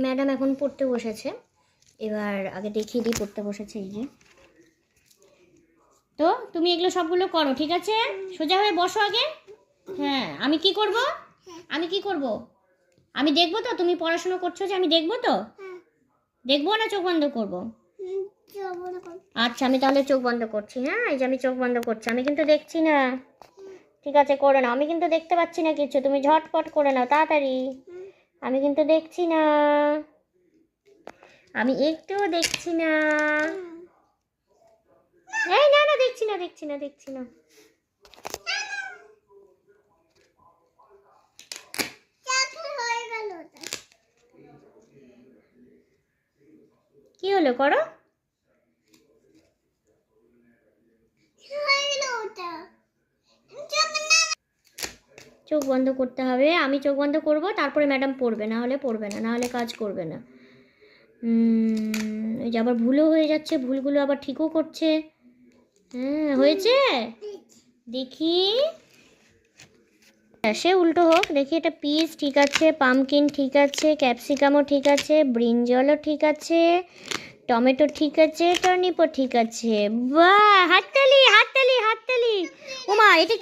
Madam এখন পড়তে বসেছে। এবার আগে দেখিয়ে দিই পড়তে বসেছে। এই যে, তো তুমি এগুলো সবগুলো করো, ঠিক আছে? সোজা হয়ে বসো আগে। হ্যাঁ, আমি কি করব? আমি দেখবো তো তুমি পড়াশোনা করছো, যে আমি দেখবো তো? দেখবো না চোখ বন্ধ করব? আচ্ছা, আমি তাহলে চোখ বন্ধ করছি। হ্যাঁ, এই যে আমি চোখ বন্ধ করছি, আমি কিন্তু দেখছি না। ঠিক আছে, করে নাও। আমি কিন্তু দেখতে পাচ্ছি না কিছু, তুমি ঝটপট করে নাও তাড়াতাড়ি। আমি কিন্তু দেখছি না, আমি একটুও দেখছি না। এই না না, দেখছি না। কি হলো, করো। চোখ বন্ধ করতে হবে, আমি চোখ বন্ধ করব, তারপরে ম্যাডাম পড়বে, না হলে পড়বে না, না হলে কাজ করবে না। এই যে আবার ভুলও হয়ে যাচ্ছে, ভুলগুলো আবার ঠিকও করছে। হ্যাঁ, হয়েছে, দেখি। সে উল্টো হোক, দেখি। এটা পিস ঠিক আছে, পামকিন ঠিক আছে, ক্যাপসিকামও ঠিক আছে, ব্রিঞ্জলও ঠিক আছে, টমেটো ঠিক আছে, টর্নিপও ঠিক আছে। বাহ, হাততালি। ওমা, এটা